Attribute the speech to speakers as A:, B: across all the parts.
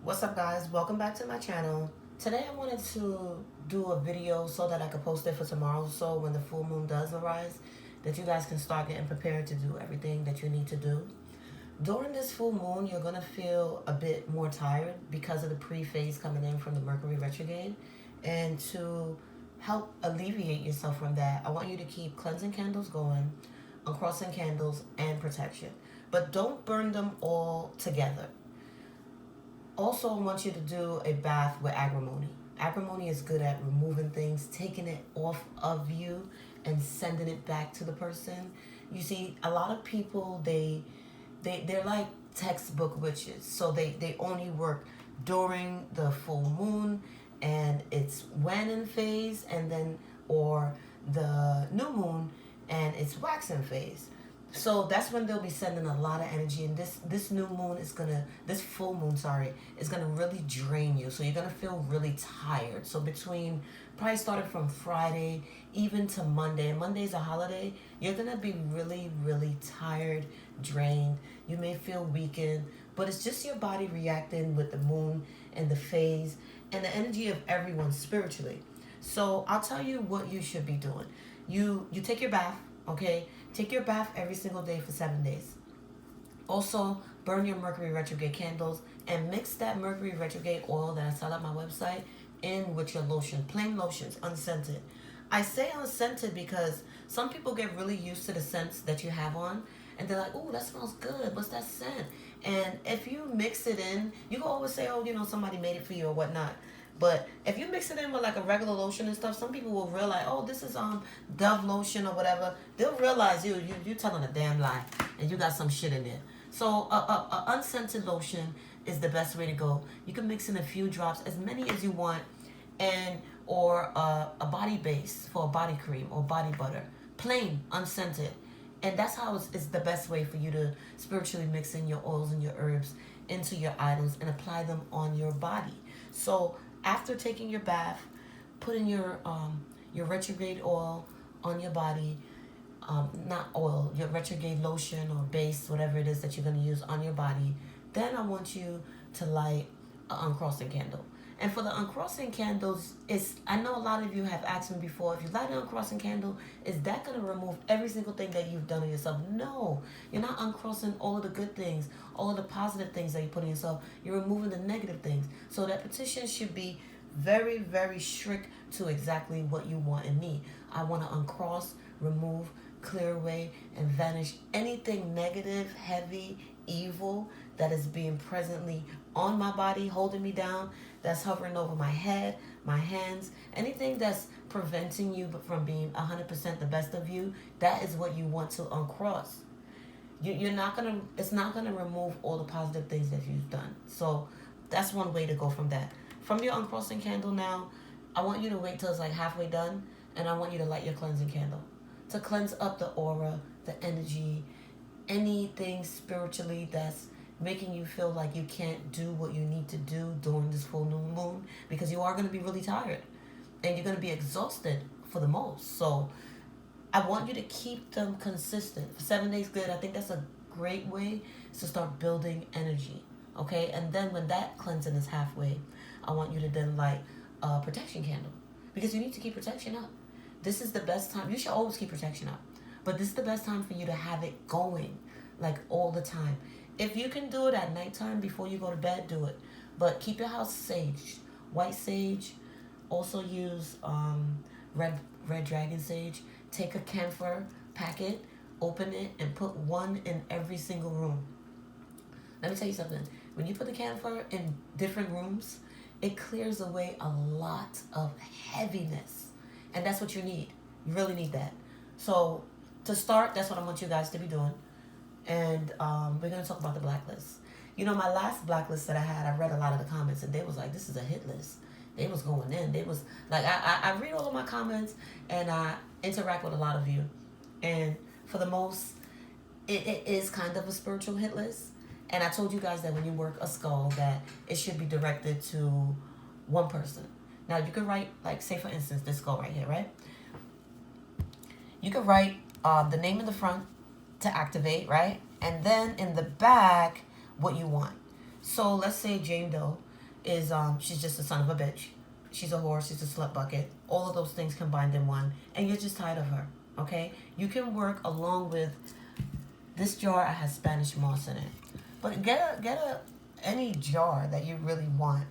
A: What's up, guys? Welcome back to my channel. Today I wanted to do a video so that I could post it for tomorrow, so when the full moon does arise, that you guys can start getting prepared to do everything that you need to do. During this full moon, you're going to feel a bit more tired because of the pre-phase coming in from the Mercury retrograde. And to help alleviate yourself from that, I want you to keep cleansing candles going, uncrossing candles, and protection. But don't burn them all together. Also, I want you to do a bath with agrimony. Agrimony is good at removing things, taking it off of you, and sending it back to the person. You see, a lot of people, they're like textbook witches. So they only work during the full moon and it's waning phase, and then or the new moon and it's waxing phase. So that's when they'll be sending a lot of energy, and this new moon is gonna, this full moon, sorry, is gonna really drain you. So you're gonna feel really tired. So between, probably starting from Friday even to Monday, and Monday's a holiday, you're gonna be really tired, drained. You may feel weakened, but it's just your body reacting with the moon and the phase and the energy of everyone spiritually. So I'll tell you what you should be doing. You take your bath, okay? Take your bath every single day for 7 days. Also, burn your Mercury retrograde candles and mix that Mercury retrograde oil that I sell at my website in with your lotion. Plain lotions, unscented. I say unscented because some people get really used to the scents that you have on, and they're like, "Oh, that smells good. What's that scent?" And if you mix it in, you can always say, "Oh, somebody made it for you" or whatnot. But if you mix it in with like a regular lotion and stuff, some people will realize, "Oh, this is Dove lotion or whatever." They'll realize you telling a damn lie, and you got some shit in there. So a unscented lotion is the best way to go. You can mix in a few drops, as many as you want, and or a body base for a body cream or body butter, plain unscented. And that's how it's the best way for you to spiritually mix in your oils and your herbs into your items and apply them on your body. So after taking your bath, putting your retrograde oil on your body, not oil, your retrograde lotion or base, whatever it is that you're going to use on your body. Then I want you to light an uncrossing candle. And for the uncrossing candles, I know a lot of you have asked me before, if you light an uncrossing candle, is that going to remove every single thing that you've done on yourself? No, you're not uncrossing all of the good things, all of the positive things that you put in yourself. You're removing the negative things. So that petition should be very strict to exactly what you want and need. I want to uncross, remove, clear away, and vanish anything negative, heavy, evil that is being presently on my body, holding me down, that's hovering over my head, my hands, anything that's preventing you from being 100% the best of you. That is what you want to uncross. You're not gonna, it's not gonna remove all the positive things that you've done. So that's one way to go from that. From your uncrossing candle now, I want you to wait till it's like halfway done, and I want you to light your cleansing candle to cleanse up the aura, the energy, anything spiritually that's making you feel like you can't do what you need to do during this full new moon, because you are going to be really tired and you're going to be exhausted for the most. So I want you to keep them consistent. For 7 days, good. I think that's a great way to start building energy. Okay, and then when that cleansing is halfway, I want you to then light a protection candle, because you need to keep protection up. This is the best time. You should always keep protection up, but this is the best time for you to have it going, like all the time. If you can do it at nighttime before you go to bed, do it. But keep your house sage, white sage. Also use red dragon sage. Take a camphor packet, open it, and put one in every single room. Let me tell you something. When you put the camphor in different rooms, it clears away a lot of heaviness. And that's what you need. You really need that. So to start, that's what I want you guys to be doing. And we're going to talk about the blacklist. My last blacklist that I had, I read a lot of the comments, and they was like, this is a hit list. They was going in. They was like, I read all of my comments, and I interact with a lot of you. And for the most, it is kind of a spiritual hit list. And I told you guys that when you work a skull, that it should be directed to one person. Now, you can write, like, say, for instance, this skull right here, right? You can write the name in the front to activate, right? And then in the back, what you want. So let's say Jane Doe. is she's just a son of a bitch. She's a whore. She's a slut bucket. All of those things combined in one, and you're just tired of her. Okay, you can work along with this jar. I has Spanish moss in it, but get a any jar that you really want,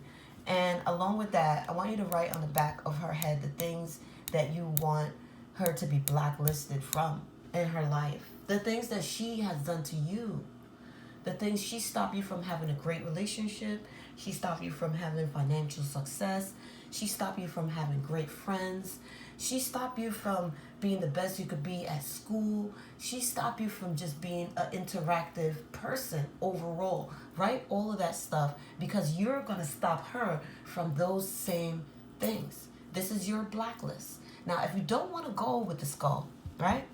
A: and along with that, I want you to write on the back of her head the things that you want her to be blacklisted from in her life, the things that she has done to you, the things she stopped you from having a great relationship, she stopped you from having financial success, she stopped you from having great friends, she stopped you from being the best you could be at school, she stopped you from just being an interactive person overall. Write all of that stuff because you're going to stop her from those same things. This is your blacklist. Now, if you don't want to go with the skull, right,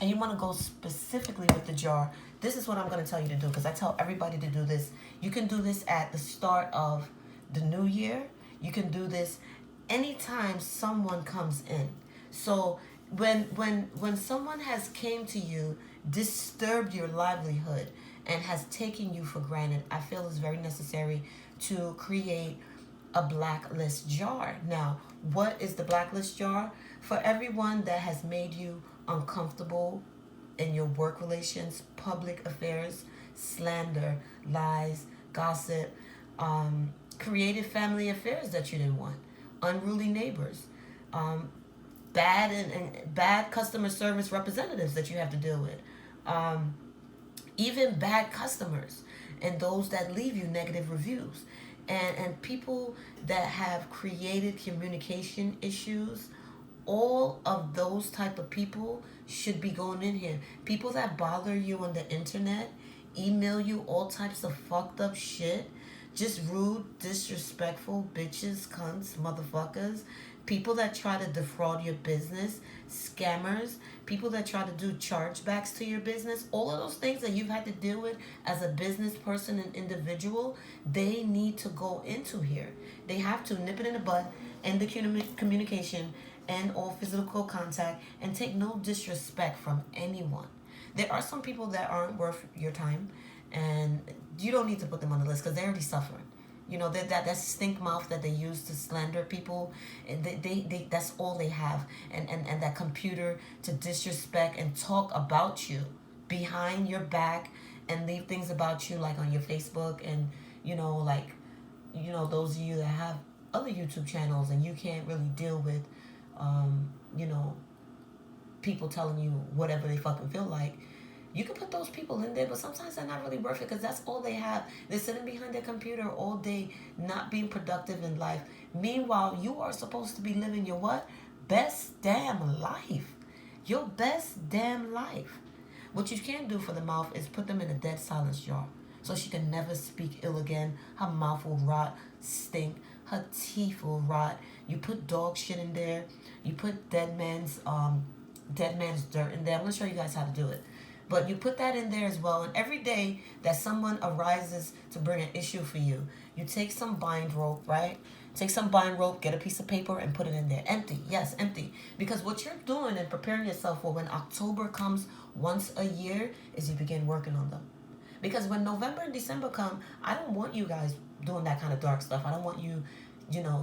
A: and you want to go specifically with the jar, this is what I'm going to tell you to do, because I tell everybody to do this. You can do this at the start of the new year. You can do this anytime someone comes in. So when someone has came to you, disturbed your livelihood, and has taken you for granted, I feel it's very necessary to create a blacklist jar. Now, what is the blacklist jar? For everyone that has made you uncomfortable in your work relations, public affairs, slander, lies, gossip, creative family affairs that you didn't want, unruly neighbors, bad and bad customer service representatives that you have to deal with, even bad customers and those that leave you negative reviews, and people that have created communication issues. All of those type of people should be going in here. People that bother you on the internet, email you all types of fucked up shit, just rude, disrespectful bitches, cunts, motherfuckers, people that try to defraud your business, scammers, people that try to do chargebacks to your business, all of those things that you've had to deal with as a business person and individual, they need to go into here. They have to nip it in the bud, end the communication, and all physical contact, and take no disrespect from anyone. There are some people that aren't worth your time, and you don't need to put them on the list because they're already suffering. You know, that stink mouth that they use to slander people, they that's all they have. And that computer to disrespect and talk about you behind your back and leave things about you like on your Facebook, and those of you that have other YouTube channels and you can't really deal with people telling you whatever they fucking feel like. You can put those people in there, but sometimes they're not really worth it because that's all they have. They're sitting behind their computer all day, not being productive in life. Meanwhile, you are supposed to be living your what? Best damn life. Your best damn life. What you can't do for the mouth is put them in a dead silence jar, so she can never speak ill again. Her mouth will rot, stink. Her teeth will rot. You put dog shit in there. You put dead man's dirt in there. I'm going to show you guys how to do it. But you put that in there as well. And every day that someone arises to bring an issue for you, you take some bind rope, right? Take some bind rope, get a piece of paper, and put it in there. Empty. Yes, empty. Because what you're doing and preparing yourself for when October comes once a year is you begin working on them. Because when November and December come, I don't want you guys doing that kind of dark stuff. I don't want you,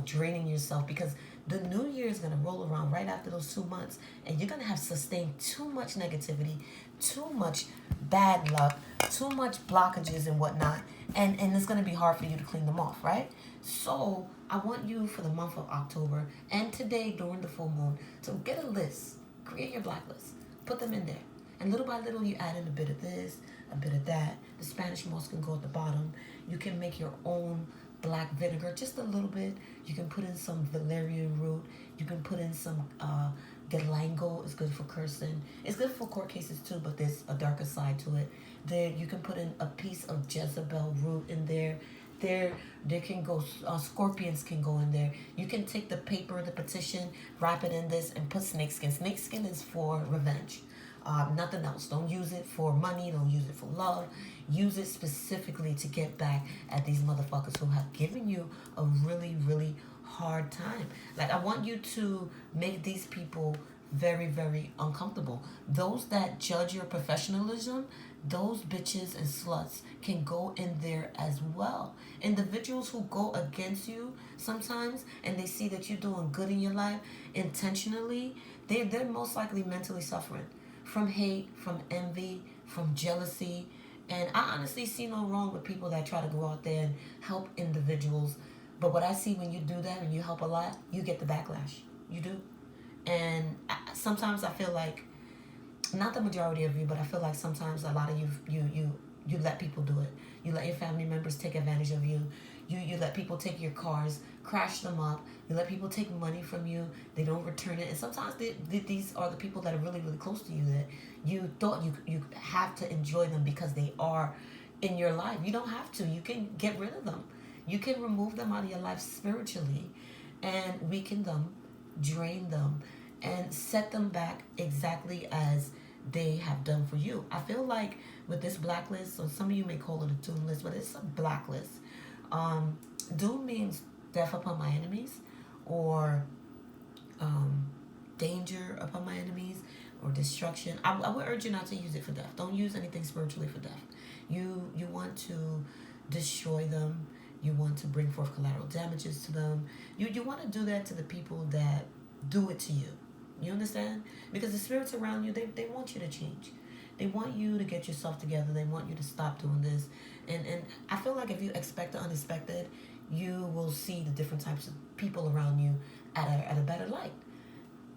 A: draining yourself, because the new year is going to roll around right after those 2 months, and you're going to have sustained too much negativity, too much bad luck, too much blockages and whatnot, and it's going to be hard for you to clean them off, right? So I want you for the month of October and today during the full moon to get a list, create your blacklist, put them in there, and little by little you add in a bit of this, a bit of that. The Spanish moss can go at the bottom. You can make your own black vinegar, just a little bit. You can put in some valerian root. You can put in some galangal. It's good for cursing. It's good for court cases too, but there's a darker side to it. There, you can put in a piece of Jezebel root in there. There can go, scorpions can go in there. You can take the paper, the petition, wrap it in this, and put snakeskin. Snakeskin is for revenge. Nothing else. Don't use it for money. Don't use it for love. Use it specifically to get back at these motherfuckers who have given you a really, really hard time. Like, I want you to make these people very, very uncomfortable. Those that judge your professionalism, those bitches and sluts can go in there as well. Individuals who go against you sometimes and they see that you're doing good in your life intentionally, they're most likely mentally suffering from hate, from envy, from jealousy. And I honestly see no wrong with people that try to go out there and help individuals. But what I see when you do that and you help a lot, you get the backlash. You do. And sometimes I feel like, not the majority of you, but I feel like sometimes a lot of you let people do it. You let your family members take advantage of you. You let people take your cars, crash them up. You let people take money from you. They don't return it. And sometimes these are the people that are really, really close to you that you thought you have to enjoy them because they are in your life. You don't have to. You can get rid of them. You can remove them out of your life spiritually and weaken them, drain them, and set them back exactly as they have done for you. I feel like with this blacklist, so some of you may call it a doom list, but it's a blacklist. Doom means death upon my enemies, or danger upon my enemies, or destruction. I would urge you not to use it for death. Don't use anything spiritually for death. You want to destroy them. You want to bring forth collateral damages to them. You want to do that to the people that do it to you. You understand? Because the spirits around you, they want you to change. They want you to get yourself together. They want you to stop doing this. And I feel like if you expect the unexpected, you will see the different types of people around you at a better light.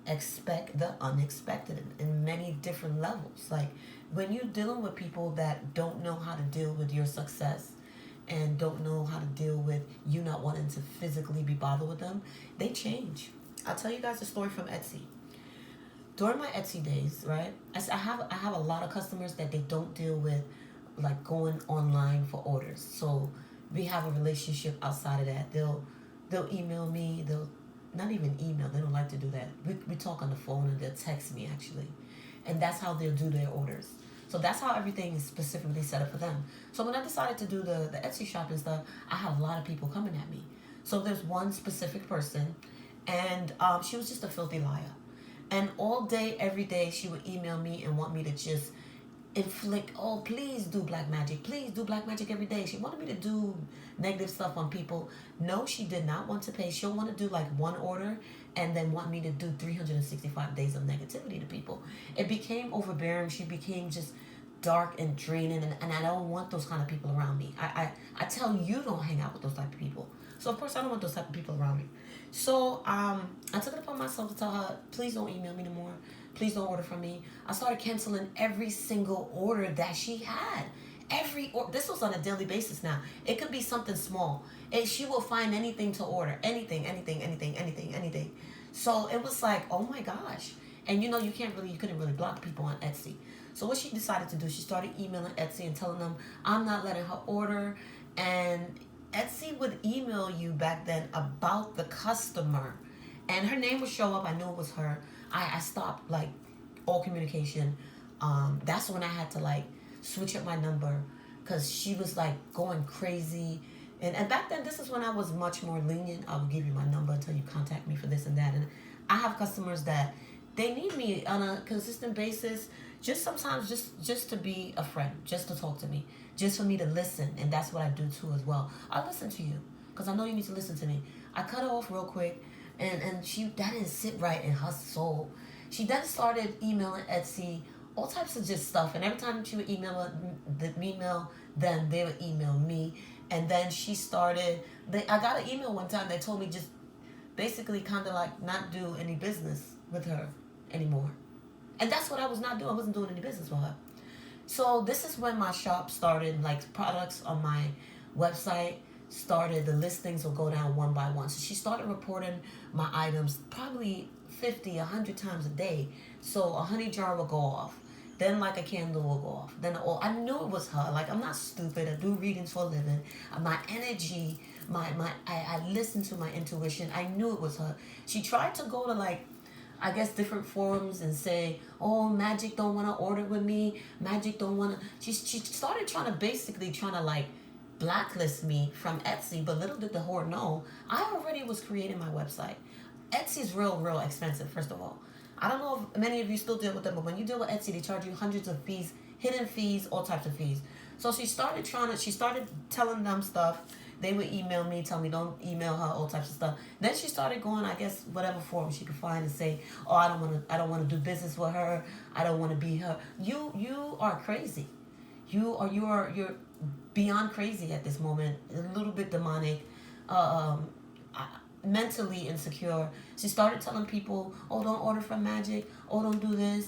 A: Expect the unexpected in many different levels. Like when you're dealing with people that don't know how to deal with your success and don't know how to deal with you not wanting to physically be bothered with them, they change. I'll tell you guys a story from Etsy. During my Etsy days, right, I have a lot of customers that they don't deal with like going online for orders. So we have a relationship outside of that. They'll email me. They'll not even email. They don't like to do that. We talk on the phone and they'll text me actually, and that's how they'll do their orders. So that's how everything is specifically set up for them. So when I decided to do the Etsy shop and stuff, I had a lot of people coming at me. So there's one specific person, and she was just a filthy liar. And all day, every day, she would email me and want me to just inflict, oh, please do black magic. Please do black magic every day. She wanted me to do negative stuff on people. No, she did not want to pay. She'll want to do like one order and then want me to do 365 days of negativity to people. It became overbearing. She became just dark and draining, and I don't want those kind of people around me. I tell you don't hang out with those type of people. So of course I don't want those type of people around me. So I took it upon myself to tell her, please don't email me no more. Please don't order from me. I started canceling every single order that she had. This was on a daily basis now. It could be something small. She will find anything to order. Anything. So it was like, oh my gosh. And you couldn't really block people on Etsy. So what she decided to do, she started emailing Etsy and telling them, I'm not letting her order. And Etsy would email you back then about the customer. And her name would show up. I knew it was her. I stopped like all communication. That's when I had to like switch up my number because she was like going crazy. And back then, this is when I was much more lenient. I would give you my number until you contact me for this and that. And I have customers that they need me on a consistent basis, just sometimes just to be a friend, just to talk to me, just for me to listen. And that's what I do too as well. I listen to you because I know you need to listen to me. I cut her off real quick, and that didn't sit right in her soul. She then started emailing Etsy all types of just stuff, and every time she would email then they would email me. And then she started, I got an email one time that told me just basically kind of like not do any business with her anymore. And that's what I was not doing. I wasn't doing any business with her. So this is when my shop started, like products on my website started, the listings will go down one by one. So she started reporting my items probably 50, 100 times a day. So a honey jar will go off. Then like a candle will go off. Then I knew it was her. Like I'm not stupid. I do readings for a living. My energy, I listen to my intuition. I knew it was her. She tried to go to like, I guess different forums and say, oh, Magic don't want to order with me. Magic don't want to. She started trying to like blacklist me from Etsy. But little did the whore know, I already was creating my website. Etsy's real expensive, first of all. I don't know if many of you still deal with them, but when you deal with Etsy, they charge you hundreds of fees hidden fees, all types of fees. So she started telling them stuff. They would email me, tell me don't email her, all types of stuff. Then she started going, I guess, whatever forum she could find and say, oh, I don't want to do business with her. I don't want to be her. You are crazy. You're beyond crazy at this moment. A little bit demonic, mentally insecure. She started telling people, oh, don't order from Magic. Oh, don't do this.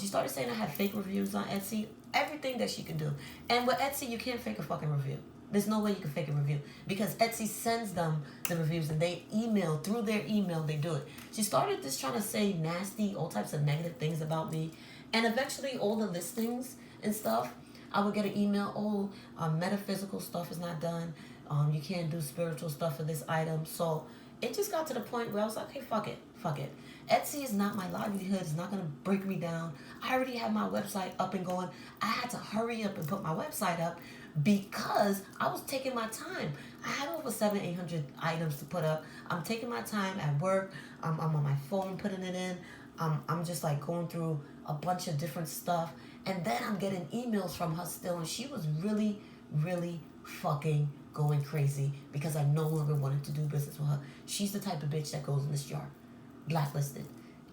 A: She started saying I had fake reviews on Etsy. Everything that she could do. And with Etsy, you can't fake a fucking review. There's no way you can fake a review because Etsy sends them the reviews and they email, through their email, they do it. She started just trying to say nasty, all types of negative things about me. And eventually all the listings and stuff, I would get an email, oh, metaphysical stuff is not done. You can't do spiritual stuff for this item. So it just got to the point where I was like, hey, fuck it. Etsy is not my livelihood. It's not going to break me down. I already have my website up and going. I had to hurry up and put my website up because I was taking my time. I had over 700-800 items to put up. I'm taking my time at work. I'm on my phone putting it in. I'm just like going through a bunch of different stuff. And then I'm getting emails from her still. And she was really, really fucking going crazy because I no longer wanted to do business with her. She's the type of bitch that goes in this jar. Blacklisted.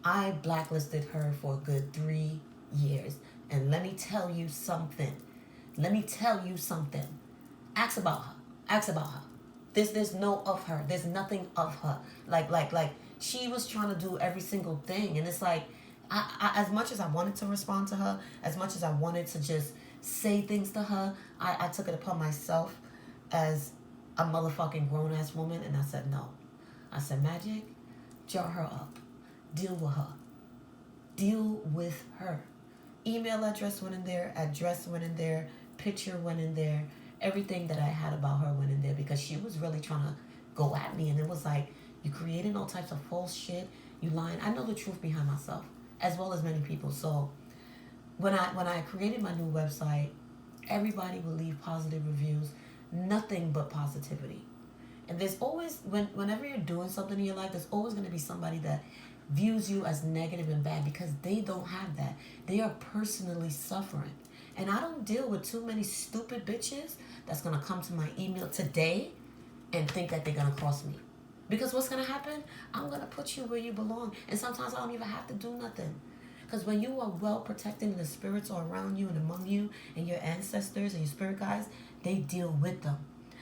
A: I blacklisted her for a good 3 years. And let me tell you something. Ask about her. There's no of her. There's nothing of her. Like she was trying to do every single thing. And it's like, I as much as I wanted to respond to her, as much as I wanted to just say things to her, I took it upon myself as a motherfucking grown-ass woman. And I said, no. I said, Magic, jar her up. Deal with her. Deal with her. Email address went in there. Address went in there. Picture went in there. Everything that I had about her went in there because she was really trying to go at me. And it was like, you created all types of false shit. You lying. I know the truth behind myself as well as many people. So when I created my new website, everybody would leave positive reviews. Nothing but positivity. And there's always, whenever you're doing something in your life, there's always going to be somebody that views you as negative and bad because they don't have that. They are personally suffering. And I don't deal with too many stupid bitches that's going to come to my email today and think that they're going to cross me. Because what's going to happen? I'm going to put you where you belong. And sometimes I don't even have to do nothing. Because when you are well protected and the spirits are around you and among you and your ancestors and your spirit guides, they deal with them.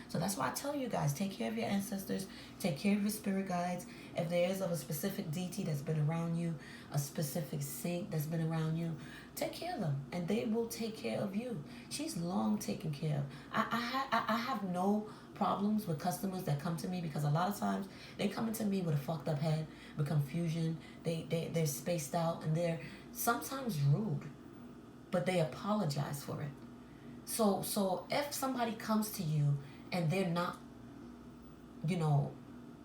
A: So that's why I tell you guys, take care of your ancestors, take care of your spirit guides. If there is of a specific deity that's been around you, a specific saint that's been around you, take care of them and they will take care of you. She's long taken care of. I have no problems with customers that come to me because a lot of times they come into me with a fucked up head, with confusion. They're spaced out and they're sometimes rude, but they apologize for it. So if somebody comes to you and they're not,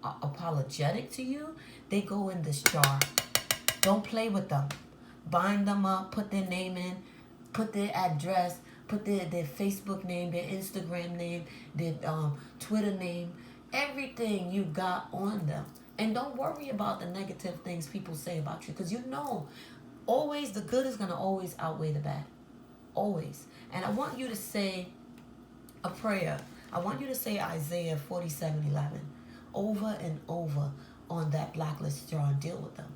A: apologetic to you, they go in this jar. Don't play with them. Bind them up, put their name in, put their address, put their Facebook name, their Instagram name, their Twitter name, everything you got on them. And don't worry about the negative things people say about you because always the good is going to always outweigh the bad. Always. And I want you to say a prayer. I want you to say Isaiah 47:11 over and over on that blacklist jar and deal with them.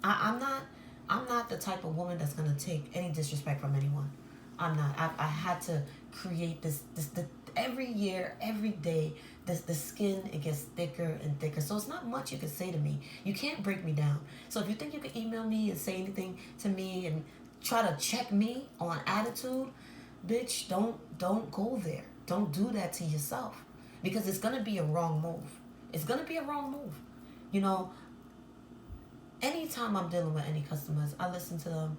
A: I'm not the type of woman that's gonna take any disrespect from anyone. I'm not. I had to create this every year, every day. The skin, it gets thicker and thicker. So it's not much you can say to me. You can't break me down. So if you think you can email me and say anything to me and try to check me on attitude, bitch, don't go there. Don't do that to yourself because it's gonna be a wrong move. It's gonna be a wrong move. Anytime I'm dealing with any customers, I listen to them.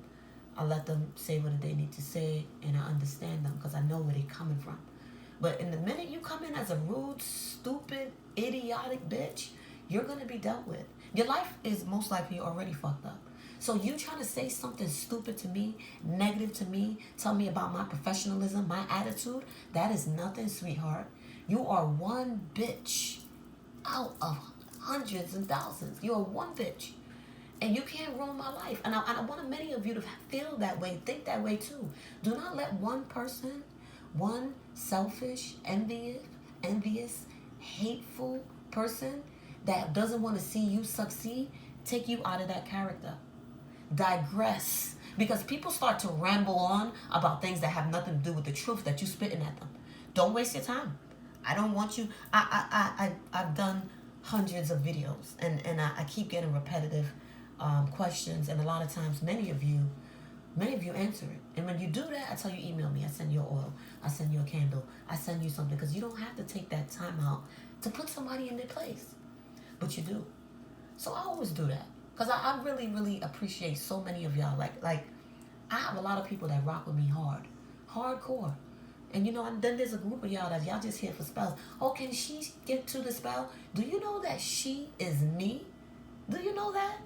A: I let them say what they need to say, and I understand them because I know where they're coming from. But in the minute you come in as a rude, stupid, idiotic bitch, you're going to be dealt with. Your life is most likely already fucked up. So you trying to say something stupid to me, negative to me, tell me about my professionalism, my attitude, that is nothing, sweetheart. You are one bitch out of hundreds and thousands. You are one bitch. And you can't ruin my life. And I want many of you to feel that way, think that way too. Do not let one person, one selfish, envious, hateful person that doesn't want to see you succeed take you out of that character. Digress. Because people start to ramble on about things that have nothing to do with the truth that you're spitting at them. Don't waste your time. I don't want you. I've done hundreds of videos, and I keep getting repetitive questions, and a lot of times many of you answer it. And when you do that, I tell you, email me. I send you oil. I send you a candle. I send you something, because you don't have to take that time out to put somebody in their place. But you do. So I always do that. Because I really, really appreciate so many of y'all. Like I have a lot of people that rock with me hardcore. And then there's a group of y'all that y'all just here for spells. Oh, can she get to the spell? Do you know that she is me? Do you know that?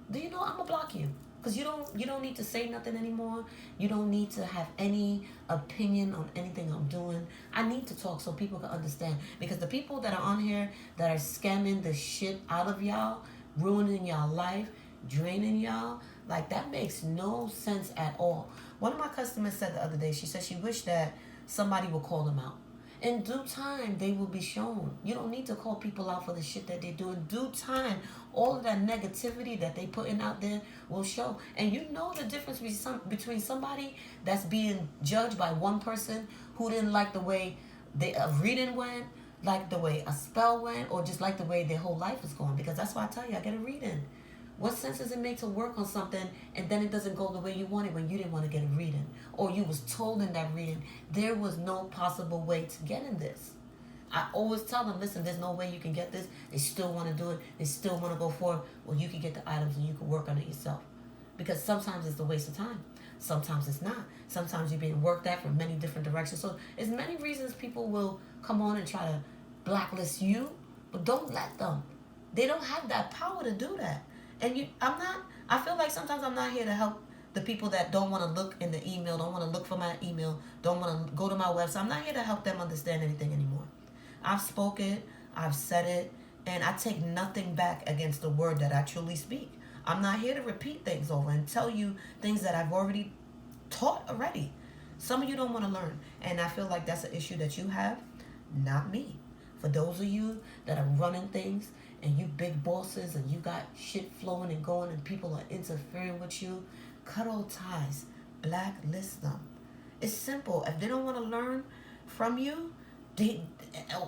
A: Do you know I'm gonna block you? Because you don't need to say nothing anymore. You don't need to have any opinion on anything I'm doing. I need to talk so people can understand. Because the people that are on here that are scamming the shit out of y'all, ruining y'all life, draining y'all, like, that makes no sense at all. One of my customers said the other day, she said she wished that somebody would call them out. In due time, they will be shown. You don't need to call people out for the shit that they do. In due time, all of that negativity that they putting out there will show. And you know the difference between somebody that's being judged by one person who didn't like the way a reading went, like the way a spell went, or just like the way their whole life is going. Because that's why I tell you, I get a reading. What sense does it make to work on something and then it doesn't go the way you wanted when you didn't want to get a reading? Or you was told in that reading, there was no possible way to get in this. I always tell them, listen, there's no way you can get this. They still want to do it. They still want to go forward. Well, you can get the items and you can work on it yourself. Because sometimes it's a waste of time. Sometimes it's not. Sometimes you're being worked at from many different directions. So there's many reasons people will come on and try to blacklist you, but don't let them. They don't have that power to do that. And I feel like sometimes I'm not here to help the people that don't want to look in the email, don't want to look for my email, don't want to go to my website. I'm not here to help them understand anything anymore. I've spoken, I've said it, and I take nothing back against the word that I truly speak. I'm not here to repeat things over and tell you things that I've already taught already. Some of you don't want to learn, and I feel like that's an issue that you have, not me. For those of you that are running things, and you big bosses, and you got shit flowing and going, and people are interfering with you, cut all ties, blacklist them. It's simple. If they don't want to learn from you,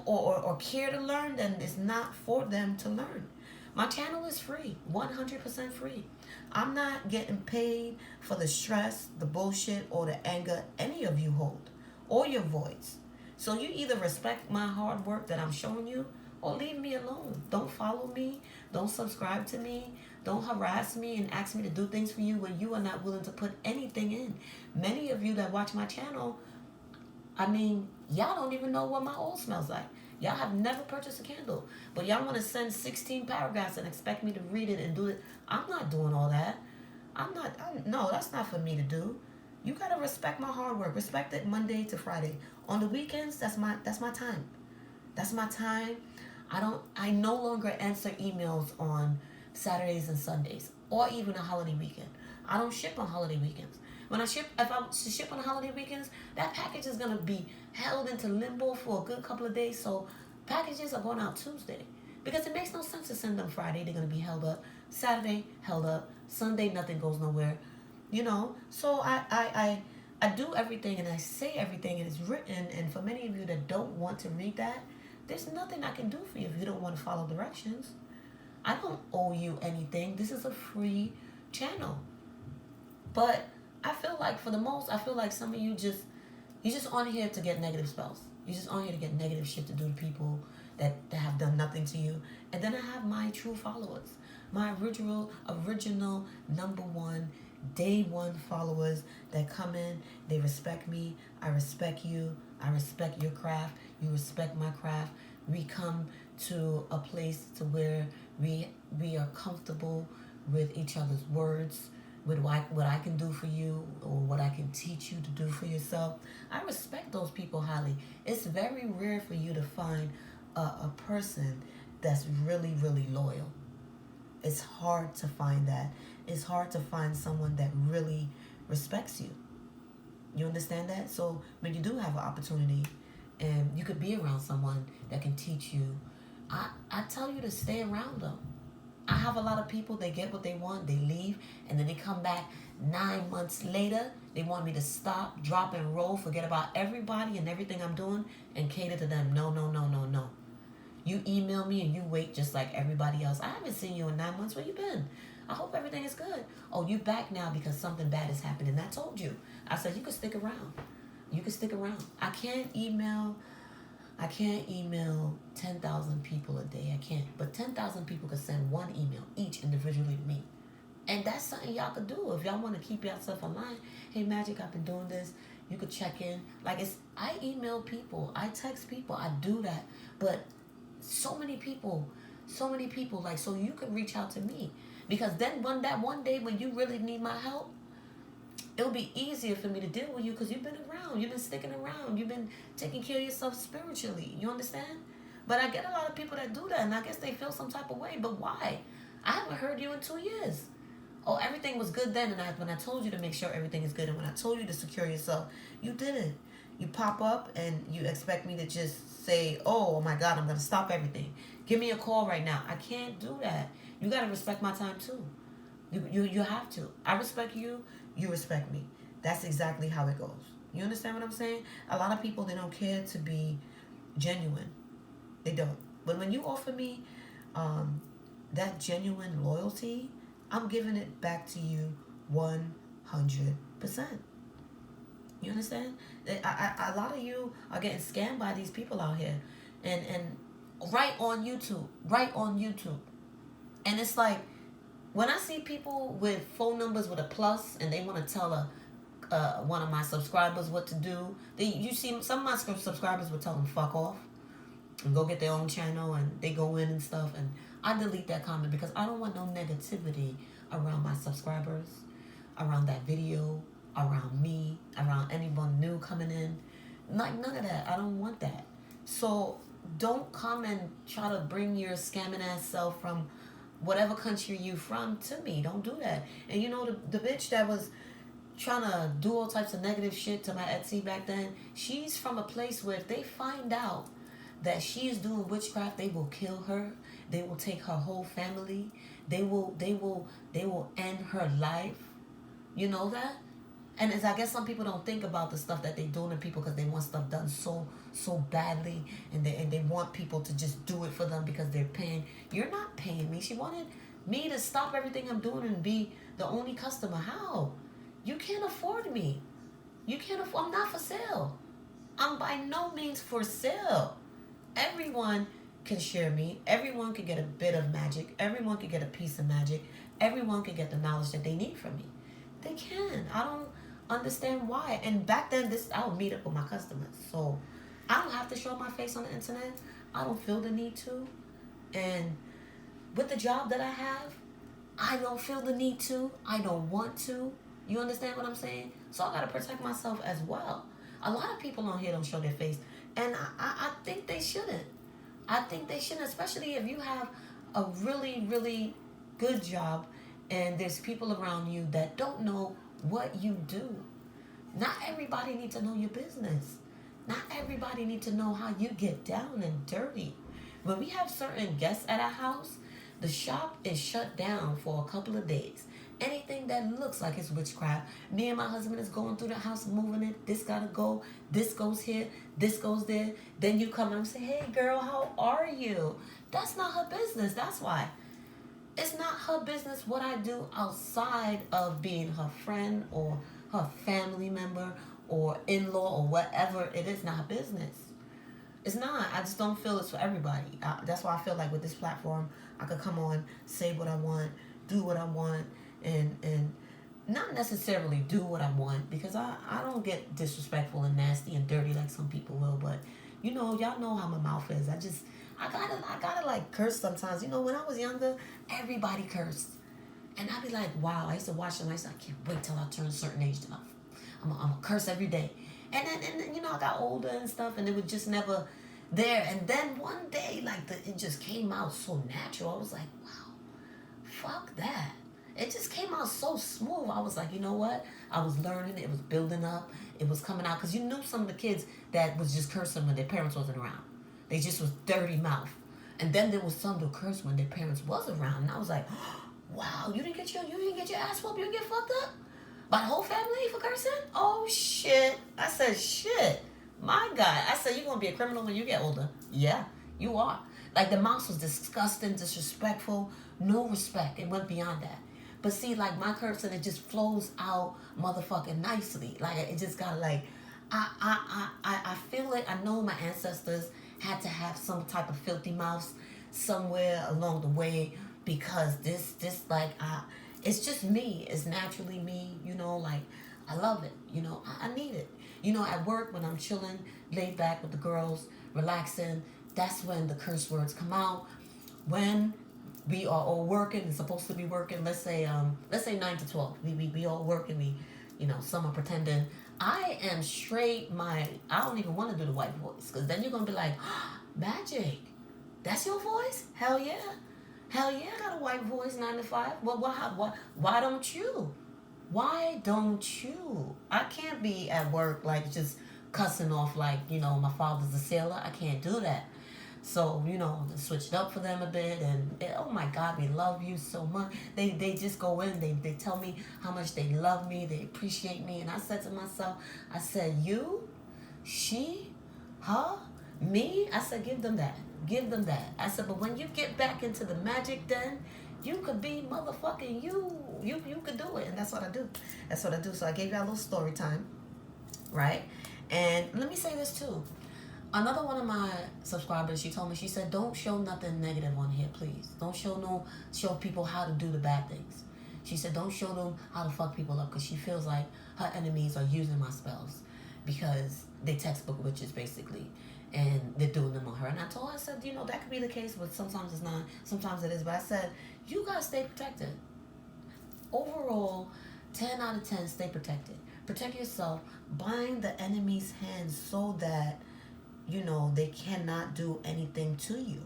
A: or care to learn, then it's not for them to learn. My channel is free, 100% free. I'm not getting paid for the stress, the bullshit, or the anger any of you hold, or your voice. So you either respect my hard work that I'm showing you, or leave me alone. Don't follow me. Don't subscribe to me. Don't harass me and ask me to do things for you when you are not willing to put anything in. Many of you that watch my channel, y'all don't even know what my oil smells like. Y'all have never purchased a candle. But y'all want to send 16 paragraphs and expect me to read it and do it. I'm not doing all that. No, that's not for me to do. You got to respect my hard work. Respect it Monday to Friday. On the weekends, that's my time. That's my time. I no longer answer emails on Saturdays and Sundays, or even a holiday weekend. I don't ship on holiday weekends. If I ship on holiday weekends, that package is gonna be held into limbo for a good couple of days. So packages are going out Tuesday, because it makes no sense to send them Friday. They're gonna be held up. Saturday held up. Sunday nothing goes nowhere. So I do everything and I say everything and it's written. And for many of you that don't want to read that, there's nothing I can do for you if you don't want to follow directions. I don't owe you anything. This is a free channel. But I feel like some of you're just on here to get negative spells. You're just on here to get negative shit to do to people that have done nothing to you. And then I have my true followers. My original number one, day one followers that come in. They respect me. I respect you. I respect your craft. You respect my craft. We come to a place to where we are comfortable with each other's words, with what I can do for you or what I can teach you to do for yourself. I respect those people highly. It's very rare for you to find a person that's really, really loyal. it's hard to find that. It's hard to find someone that really respects you. You understand that? So when you do have an opportunity and you could be around someone that can teach you, I tell you to stay around them. I have a lot of people, they get what they want, they leave, and then they come back 9 months later. They want me to stop, drop, and roll, forget about everybody and everything I'm doing, and cater to them. No, no, no, no, no. You email me and you wait just like everybody else. I haven't seen you in 9 months. Where you been? I hope everything is good. Oh, you back now because something bad is happening. I told you. I said you could stick around. You could stick around. I can't email 10,000 people a day. I can't. But 10,000 people could send one email each individually to me. And that's something y'all could do. If y'all want to keep yourself online, hey, Magic, I've been doing this. You could check in. Like, I email people. I text people. I do that. But so many people, like, so you can reach out to me. Because then one day when you really need my help, it'll be easier for me to deal with you because you've been around. You've been sticking around. You've been taking care of yourself spiritually. You understand? But I get a lot of people that do that, and I guess they feel some type of way. But why? I haven't heard you in 2 years. Oh, everything was good then, and when I told you to make sure everything is good, and when I told you to secure yourself, you didn't. You pop up, and you expect me to just say, oh my God, I'm going to stop everything. Give me a call right now. I can't do that. You got to respect my time, too. You have to. I respect you. You respect me. That's exactly how it goes. You understand what I'm saying? A lot of people, they don't care to be genuine. They don't. But when you offer me that genuine loyalty, I'm giving it back to you 100%. You understand? A lot of you are getting scammed by these people out here. And right on YouTube. And it's like, when I see people with phone numbers with a plus and they want to tell one of my subscribers what to do, you see some of my subscribers will tell them fuck off and go get their own channel, and they go in and stuff, and I delete that comment because I don't want no negativity around my subscribers, around that video, around me, around anyone new coming in. Like, none of that. I don't want that. So don't come and try to bring your scamming ass self from whatever country you from to me. Don't do that. And you know, the bitch that was trying to do all types of negative shit to my Etsy back then, she's from a place where if they find out that she's doing witchcraft, they will kill her. They will take her whole family. They will end her life. You know that? And as I guess some people don't think about the stuff that they doing to people because they want stuff done so badly, and they want people to just do it for them because they're paying. You're not paying me. She wanted me to stop everything I'm doing and be the only customer. How? You can't afford me. You can't afford. I'm not for sale. I'm by no means for sale. Everyone can share me. Everyone can get a bit of magic. Everyone can get a piece of magic. Everyone can get the knowledge that they need from me. They can. I don't understand why. And back then, I would meet up with my customers. So I don't have to show my face on the internet. I don't feel the need to. And with the job that I have, I don't feel the need to. I don't want to. You understand what I'm saying? So I got to protect myself as well. A lot of people on here don't show their face. And I think they shouldn't. I think they shouldn't, especially if you have a really, really good job and there's people around you that don't know what you do. Not everybody needs to know your business. Not everybody needs to know how you get down and dirty. When we have certain guests at our house, the shop is shut down for a couple of days. Anything that looks like it's witchcraft, me and my husband is going through the house, moving it. This gotta go. This goes here. This goes there. Then you come and say, hey, girl, how are you? That's not her business. That's why. It's not her business what I do outside of being her friend or her family member or in-law or whatever. It is not her business. It's not. I just don't feel it's for everybody. That's why I feel like with this platform, I could come on, say what I want, do what I want, and not necessarily do what I want, because I don't get disrespectful and nasty and dirty like some people will. But you know, y'all know how my mouth is. I gotta like curse sometimes. You know, when I was younger, everybody cursed, and I'd be like, wow. I used to watch them. I can't wait till I turn a certain age. I'm a curse every day. And then you know, I got older and stuff, and it was just never there. And then one day, like it just came out so natural. I was like, wow, fuck that. It just came out so smooth. I was like, you know what? I was learning. It was building up. It was coming out. Because you knew some of the kids that was just cursing when their parents wasn't around. They just was dirty mouth. And then there was some who cursed when their parents was around. And I was like, wow, you didn't get your ass whooped? You didn't get fucked up? By the whole family for cursing? Oh, shit. I said, shit. My God. I said, you're going to be a criminal when you get older. Yeah, you are. Like, the mouse was disgusting, disrespectful, no respect. It went beyond that. But see, like, my cursing, it just flows out motherfucking nicely. Like, it just got, like, I feel it. I know my ancestors had to have some type of filthy mouths somewhere along the way, because this like, it's just me. It's naturally me, you know, like, I love it. You know, I need it. You know, at work, when I'm chilling, laid back with the girls, relaxing, that's when the curse words come out. When we are all working and supposed to be working, let's say 9 to 12, we all working, we, you know, some are pretending. I am straight, I don't even want to do the white voice, because then you're going to be like, oh, Magic, that's your voice? Hell yeah. Hell yeah, I got a white voice, 9 to 5. Well, why don't you? Why don't you? I can't be at work, like, just cussing off like, you know, my father's a sailor. I can't do that. So, you know, switched up for them a bit, and oh my God, we love you so much. They just go in, they tell me how much they love me, they appreciate me, and I said to myself, I said, you, she, her, me, I said, give them that. Give them that. I said, but when you get back into the magic den, you could be motherfucking you. You could do it, and that's what I do. That's what I do. So I gave y'all a little story time, right? And let me say this too. Another one of my subscribers, she told me, she said, don't show nothing negative on here, please. Don't show people how to do the bad things. She said, don't show them how to fuck people up, because she feels like her enemies are using my spells because they textbook witches, basically, and they're doing them on her. And I told her, I said, you know, that could be the case, but sometimes it's not, sometimes it is. But I said, you gotta stay protected. Overall, 10 out of 10, stay protected. Protect yourself. Bind the enemy's hands so that, you know, they cannot do anything to you.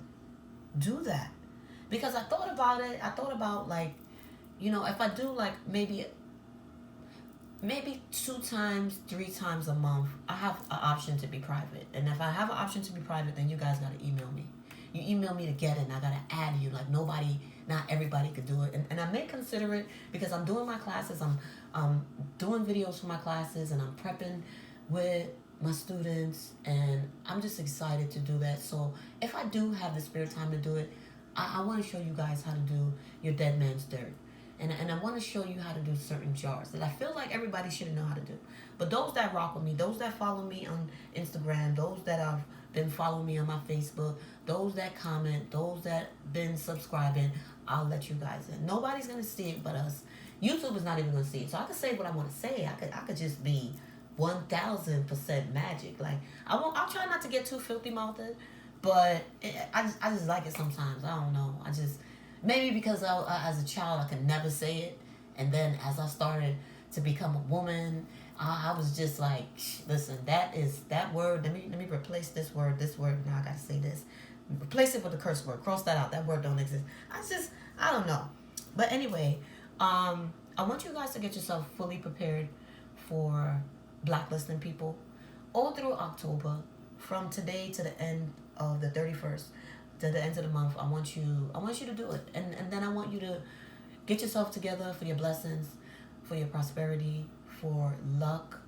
A: Do that. Because I thought about it. I thought about, like, you know, if I do, like, maybe 2 times, 3 times a month, I have an option to be private. And if I have an option to be private, then you guys got to email me. You email me to get it, and I got to add you. Like, not everybody could do it. And I may consider it, because I'm doing my classes. I'm doing videos for my classes, and I'm prepping with my students, and I'm just excited to do that. So if I do have the spare time to do it, I want to show you guys how to do your dead man's dirt. And I want to show you how to do certain jars that I feel like everybody should know how to do. But those that rock with me, those that follow me on Instagram, those that have been following me on my Facebook, those that comment, those that been subscribing, I'll let you guys in. Nobody's going to see it but us. YouTube is not even going to see it. So I can say what I want to say. I could just be 1000% magic. Like, I'll try not to get too filthy mouthed, but I just like it sometimes. I don't know. Maybe because as a child I could never say it, and then as I started to become a woman, I was just like, listen, that word. Let me replace this word. Now I gotta say this. Replace it with a curse word. Cross that out. That word don't exist. I don't know. But anyway, I want you guys to get yourself fully prepared for blacklisting people all through October, from today to the end of the 31st, to the end of the month. I want you to do it, and then I want you to get yourself together for your blessings, for your prosperity, for luck,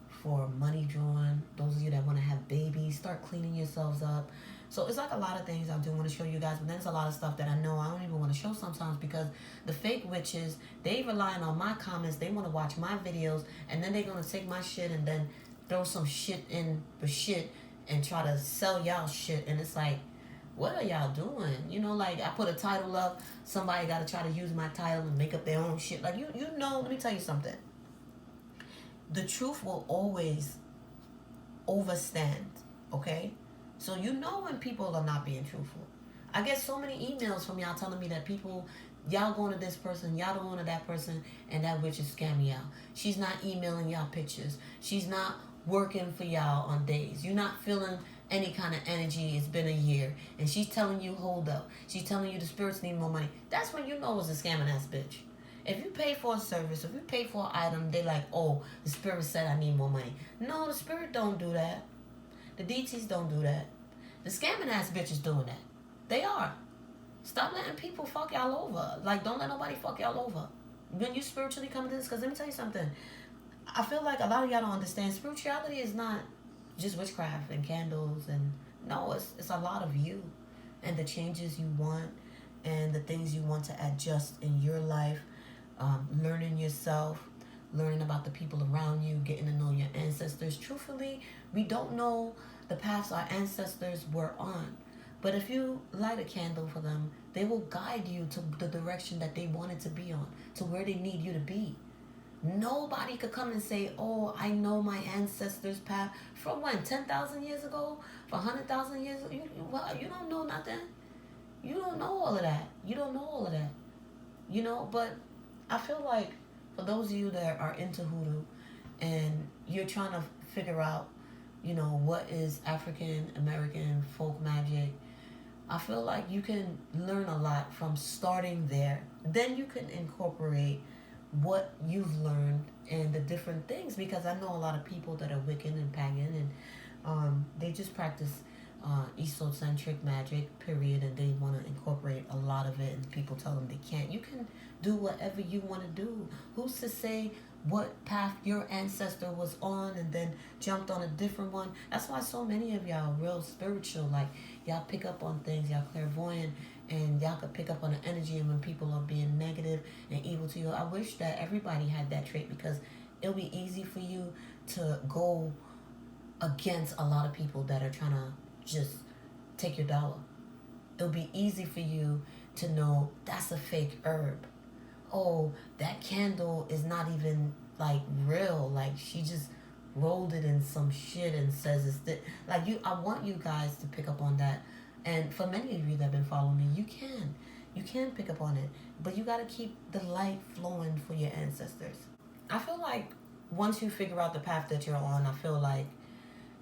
A: for money drawn. Those of you that want to have babies, start cleaning yourselves up. So it's like a lot of things I do want to show you guys, but then there's a lot of stuff that I know I don't even want to show sometimes, because the fake witches, they relying on my comments. They want to watch my videos, and then they're going to take my shit and then throw some shit in the shit and try to sell y'all shit. And it's like, what are y'all doing? You know, like, I put a title up, somebody got to try to use my title and make up their own shit. Like, you know, let me tell you something. The truth will always overstand, okay? So you know when people are not being truthful. I get so many emails from y'all telling me that people, y'all going to this person, y'all don't going to that person, and that witch is scamming y'all. She's not emailing y'all pictures. She's not working for y'all on days. You're not feeling any kind of energy. It's been a year, and she's telling you, hold up. She's telling you the spirits need more money. That's when you know it's a scamming ass bitch. If you pay for a service, if you pay for an item, they like, oh, the spirit said I need more money. No, the spirit don't do that. The DTs don't do that. The scamming ass bitches doing that. They are. Stop letting people fuck y'all over. Like, don't let nobody fuck y'all over. When you spiritually come to this, because let me tell you something. I feel like a lot of y'all don't understand. Spirituality is not just witchcraft and candles. And no, it's a lot of you. And the changes you want. And the things you want to adjust in your life. Learning yourself. Learning about the people around you. Getting to know your ancestors. Truthfully, we don't know the paths our ancestors were on. But if you light a candle for them, they will guide you to the direction that they wanted to be on, to where they need you to be. Nobody could come and say, oh, I know my ancestors' path. From when? 10,000 years ago? For 100,000 years ago? You don't know nothing. You don't know all of that. You don't know all of that. You know, but I feel like for those of you that are into hoodoo and you're trying to figure out, you know, what is African American folk magic, I feel like you can learn a lot from starting there. Then you can incorporate what you've learned and the different things, because I know a lot of people that are Wiccan and pagan and they just practice esocentric magic, period, and they want to incorporate a lot of it and people tell them they can't. You can do whatever you want to do. Who's to say what path your ancestor was on and then jumped on a different one? That's why so many of y'all are real spiritual. Like, y'all pick up on things, y'all clairvoyant, and y'all could pick up on the energy and when people are being negative and evil to you. I wish that everybody had that trait, because it'll be easy for you to go against a lot of people that are trying to just take your dollar. It'll be easy for you to know that's a fake herb. Oh, that candle is not even like real. Like, she just rolled it in some shit and says it's this. Like, I want you guys to pick up on that. And for many of you that have been following me, you can pick up on it. But you got to keep the light flowing for your ancestors. I feel like once you figure out the path that you're on, I feel like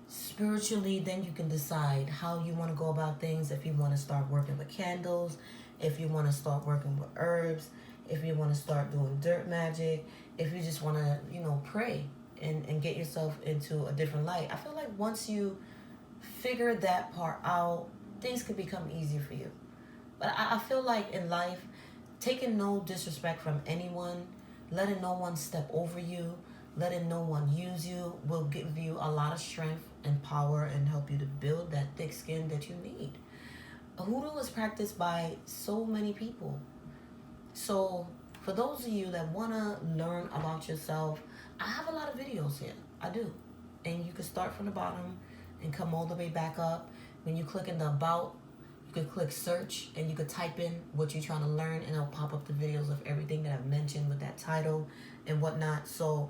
A: spiritually, then you can decide how you want to go about things. If you want to start working with candles, if you want to start working with herbs, if you want to start doing dirt magic, if you just want to, you know, pray and get yourself into a different light. I feel like once you figure that part out, things could become easier for you. But I feel like in life, taking no disrespect from anyone, letting no one step over you, letting no one use you will give you a lot of strength and power and help you to build that thick skin that you need. Hoodoo is practiced by so many people. So for those of you that want to learn about yourself, I have a lot of videos here. I do. And you can start from the bottom and come all the way back up. When you click in the about, you can click search and you can type in what you're trying to learn, and it'll pop up the videos of everything that I've mentioned with that title and whatnot. So,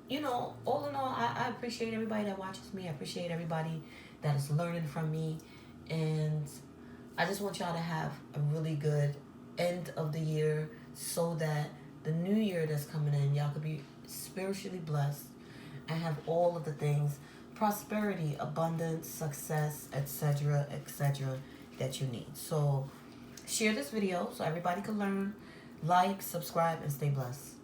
A: you know, all in all, I appreciate everybody that watches me. I appreciate everybody that is learning from me. And I just want y'all to have a really good end of the year, so that the new year that's coming in, y'all could be spiritually blessed and have all of the things, prosperity, abundance, success, etc., etc., that you need. So share this video so everybody can learn. Like, subscribe, and stay blessed.